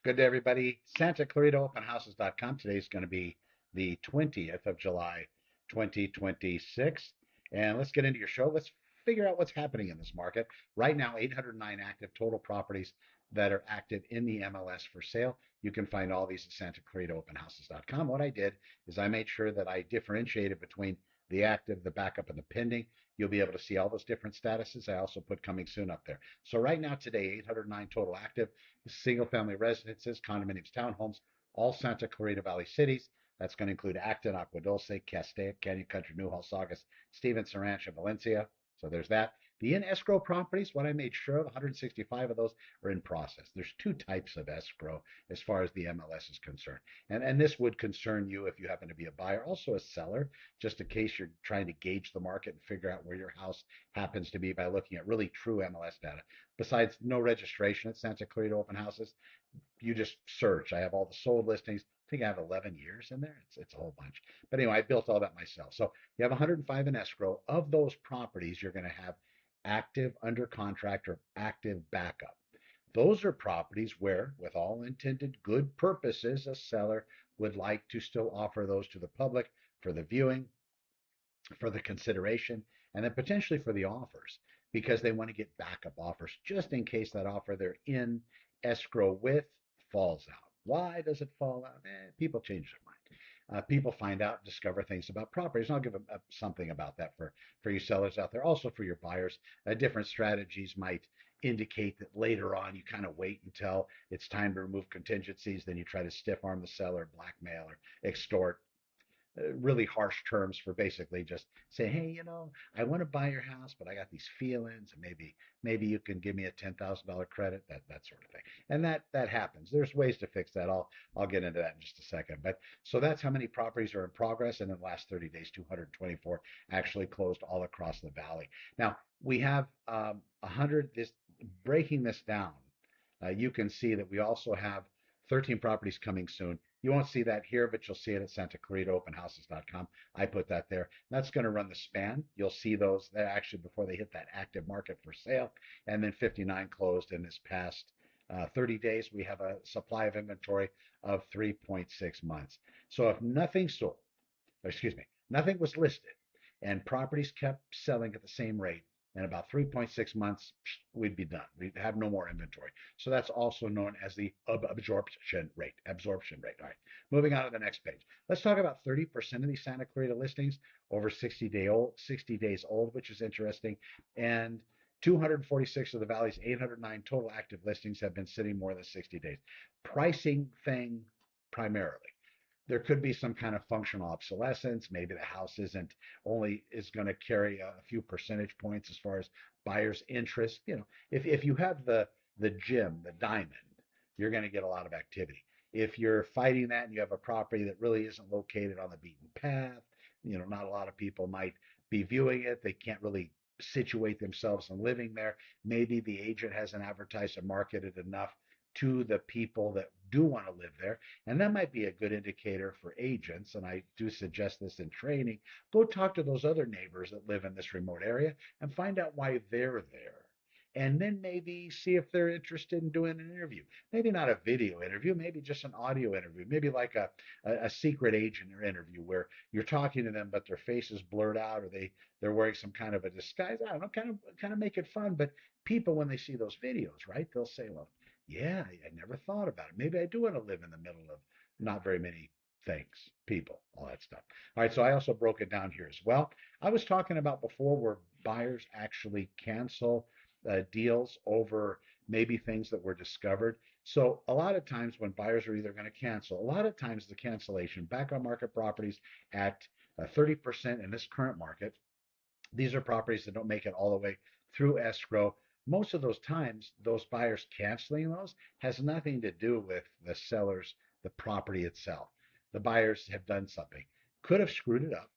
Good day, everybody. Santa Clarita OpenHouses.com. Today's going to be the 20th of July, 2026. And let's get into your show. Let's figure out what's happening in this market. Right now, 809 active total properties that are active in the MLS for sale. You can find all these at Santa Clarita OpenHouses.com. What I did is I made sure that I differentiated between the active, the backup, and the pending. You'll be able to see all those different statuses. I also put coming soon up there. So right now, today, 809 total active single family residences, condominiums, townhomes, all Santa Clarita Valley cities. That's going to include Acton, Agua Dulce, Castaic, Canyon Country, Newhall, Saugus, Stevenson Ranch, and Valencia. So there's that. The in escrow properties, what I made sure of, 165 of those are in process. There's two types of escrow as far as the MLS is concerned. And this would concern you if you happen to be a buyer, also a seller, just in case you're trying to gauge the market and figure out where your house happens to be by looking at really true MLS data. Besides, no registration at Santa Clarita Open Houses. You just search. I have all the sold listings. I think I have 11 years in there. It's a whole bunch. But anyway, I built all that myself. So you have 105 in escrow. Of those properties, you're going to have active under contract or active backup. Those are properties where, with all intended good purposes, a seller would like to still offer those to the public for the viewing, for the consideration, and then potentially for the offers because they want to get backup offers just in case that offer they're in escrow with falls out. Why does it fall out? People change their mind. People find out, discover things about properties. And I'll give something about that for you sellers out there. Also for your buyers, different strategies might indicate that later on you kind of wait until it's time to remove contingencies. Then you try to stiff arm the seller, blackmail, or extort really harsh terms for basically just say, hey, I want to buy your house, but I got these feelings, and maybe you can give me a $10,000 credit, that sort of thing. And that happens. There's ways to fix that. I'll get into that in just a second. But so that's how many properties are in progress, and in the last 30 days, 224 actually closed all across the valley. Now we have 100. This breaking this down, you can see that we also have 13 properties coming soon. You won't see that here, but you'll see it at SantaClaritaOpenHouses.com. I put that there. That's going to run the span. You'll see those there actually before they hit that active market for sale. And then 59 closed in this past 30 days. We have a supply of inventory of 3.6 months. So if nothing sold, excuse me, nothing was listed and properties kept selling at the same rate, in about 3.6 months, we'd be done. We'd have no more inventory. So that's also known as the absorption rate. Absorption rate. All right. Moving on to the next page. Let's talk about 30% of these Santa Clarita listings over 60 days old, which is interesting. And 246 of the valley's 809 total active listings have been sitting more than 60 days. Pricing thing primarily. There could be some kind of functional obsolescence. Maybe the house is going to carry a few percentage points as far as buyers' interest. If you have the gem, the diamond, you're going to get a lot of activity. If you're fighting that and you have a property that really isn't located on the beaten path, not a lot of people might be viewing it. They can't really situate themselves in living there. Maybe the agent hasn't advertised and marketed enough to the people that do want to live there. And that might be a good indicator for agents. And I do suggest this in training. Go talk to those other neighbors that live in this remote area and find out why they're there. And then maybe see if they're interested in doing an interview. Maybe not a video interview, maybe just an audio interview. Maybe like a secret agent or interview where you're talking to them, but their face is blurred out or they're wearing some kind of a disguise. I don't know, kind of make it fun. But people, when they see those videos, right, they'll say, well, yeah, I never thought about it. Maybe I do want to live in the middle of not very many things, people, all that stuff. All right, so I also broke it down here as well. I was talking about before where buyers actually cancel deals over maybe things that were discovered. So a lot of times when buyers are either going to cancel, a lot of times the cancellation back on market properties at 30% in this current market, these are properties that don't make it all the way through escrow. Most of those times, those buyers canceling those has nothing to do with the seller's, the property itself. The buyers have done something. Could have screwed it up,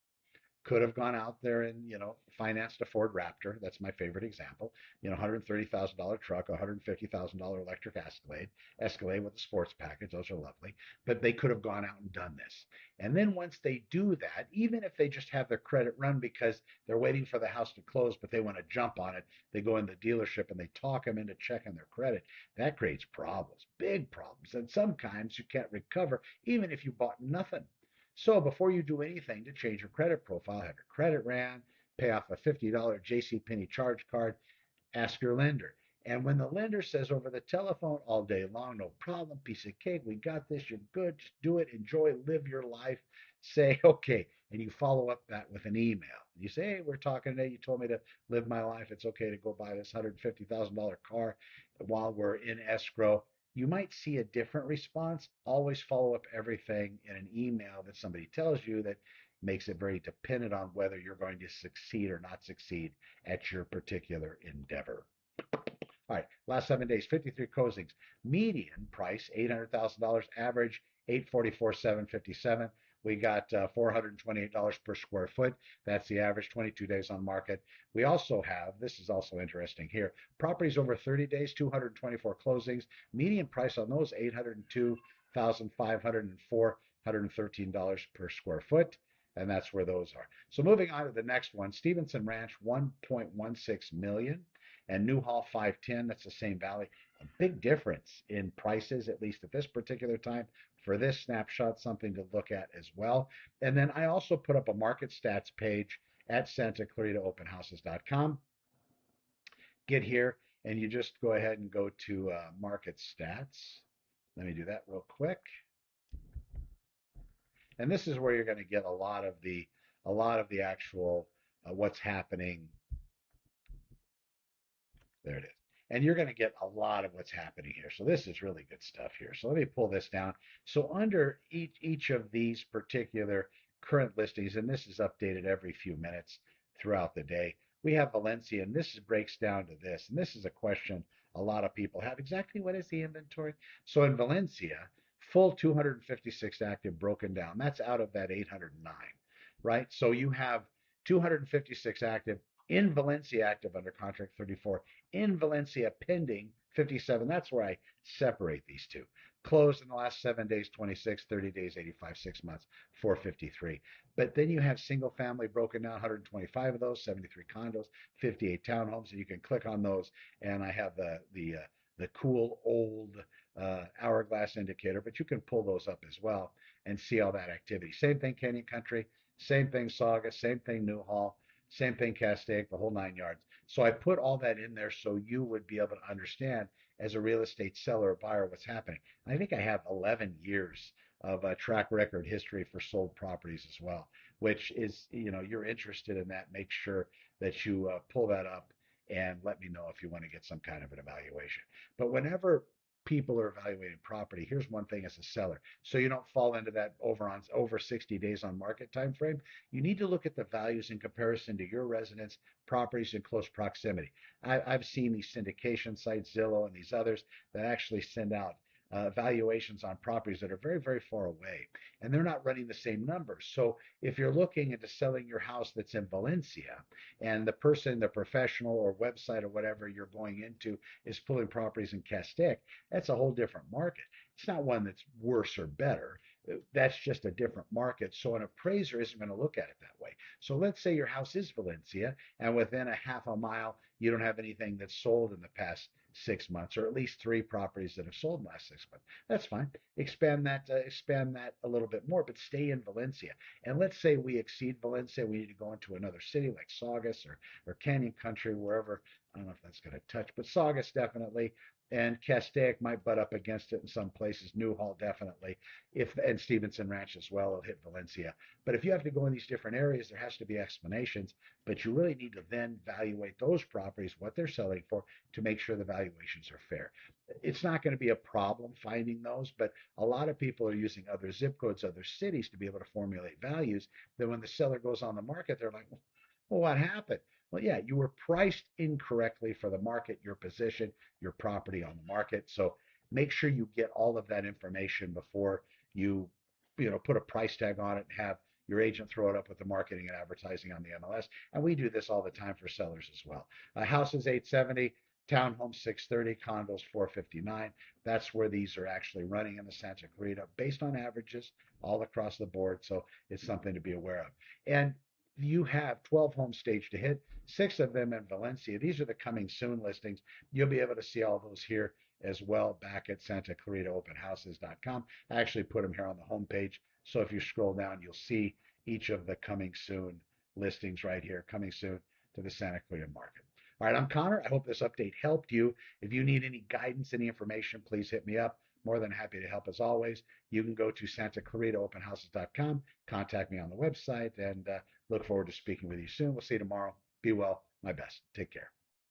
could have gone out there and, financed a Ford Raptor. That's my favorite example. $130,000 truck, $150,000 electric Escalade with a sports package. Those are lovely. But they could have gone out and done this. And then once they do that, even if they just have their credit run because they're waiting for the house to close, but they want to jump on it, they go in the dealership and they talk them into checking their credit. That creates problems, big problems. And sometimes you can't recover even if you bought nothing. So before you do anything to change your credit profile, have your credit ran, pay off a $50 JCPenney charge card, ask your lender. And when the lender says over the telephone all day long, no problem, piece of cake, we got this, you're good, just do it, enjoy, live your life, say, okay. And you follow up that with an email. You say, hey, we're talking today. You told me to live my life. It's okay to go buy this $150,000 car while we're in escrow. You might see a different response. Always follow up everything in an email that somebody tells you that makes it very dependent on whether you're going to succeed or not succeed at your particular endeavor. All right, last 7 days, 53 closings. Median price $800,000. Average 844,757. We got $428 per square foot. That's the average. 22 days on market. We also have, this is also interesting here, properties over 30 days, 224 closings. Median price on those $802,500 and $413 per square foot. And that's where those are. So moving on to the next one, Stevenson Ranch, 1.16 million, and Newhall 510. That's the same valley. A big difference in prices, at least at this particular time. For this snapshot, something to look at as well. And then I also put up a market stats page at SantaClaritaOpenHouses.com. Get here, and you just go ahead and go to market stats. Let me do that real quick. And this is where you're going to get a lot of the actual what's happening. There it is. And you're going to get a lot of what's happening here. So this is really good stuff here. So let me pull this down. So under each of these particular current listings, and this is updated every few minutes throughout the day, we have Valencia, and this breaks down to this. And this is a question a lot of people have. Exactly what is the inventory? So in Valencia, full 256 active broken down. That's out of that 809, right? So you have 256 active in Valencia active under contract 34, in Valencia pending 57. That's where I separate these two. Closed in the last 7 days, 26, 30 days, 85, 6 months, 453. But then you have single family broken down, 125 of those, 73 condos, 58 townhomes, and you can click on those. And I have the cool old hourglass indicator, but you can pull those up as well and see all that activity. Same thing, Canyon Country, same thing, Saugus, same thing, Newhall, same thing, Castaic, the whole 9 yards. So I put all that in there so you would be able to understand as a real estate seller or buyer what's happening. And I think I have 11 years of track record history for sold properties as well, which is, you're interested in that. Make sure that you pull that up and let me know if you want to get some kind of an evaluation. But whenever people are evaluating property, here's one thing as a seller, so you don't fall into that over 60 days on market time frame. You need to look at the values in comparison to your residence, properties in close proximity. I've seen these syndication sites, Zillow and these others, that actually send out valuations on properties that are very, very far away, and they're not running the same numbers. So if you're looking into selling your house that's in Valencia, and the professional or website or whatever you're going into is pulling properties in Castaic, that's a whole different market. It's not one that's worse or better. That's just a different market. So an appraiser isn't going to look at it that way. So let's say your house is Valencia, and within a half a mile, you don't have anything that's sold in the past 6 months, or at least 3 properties that have sold in the last 6 months. That's fine. Expand that a little bit more, but stay in Valencia. And let's say we exceed Valencia, we need to go into another city like Saugus or Canyon Country, wherever. I don't know if that's going to touch, but Saugus definitely. And Castaic might butt up against it in some places. Newhall definitely, and Stevenson Ranch as well will hit Valencia. But if you have to go in these different areas, there has to be explanations. But you really need to then evaluate those properties, what they're selling for, to make sure the valuations are fair. It's not going to be a problem finding those, but a lot of people are using other zip codes, other cities to be able to formulate values. Then when the seller goes on the market, they're like, well, what happened? Well, yeah, you were priced incorrectly for the market, your position, your property on the market. So make sure you get all of that information before you put a price tag on it and have your agent throw it up with the marketing and advertising on the MLS. And we do this all the time for sellers as well. Houses 870, townhomes 630, condos 459. That's where these are actually running in the Santa Clarita based on averages all across the board. So it's something to be aware of. And you have 12 homes staged to hit, 6 of them in Valencia. These are the coming soon listings. You'll be able to see all those here as well back at SantaClaritaOpenHouses.com. I actually put them here on the homepage. So if you scroll down, you'll see each of the coming soon listings right here, coming soon to the Santa Clarita market. All right, I'm Connor. I hope this update helped you. If you need any guidance, any information, please hit me up. More than happy to help as always. You can go to SantaClaritaOpenHouses.com, contact me on the website, and look forward to speaking with you soon. We'll see you tomorrow. Be well. My best. Take care.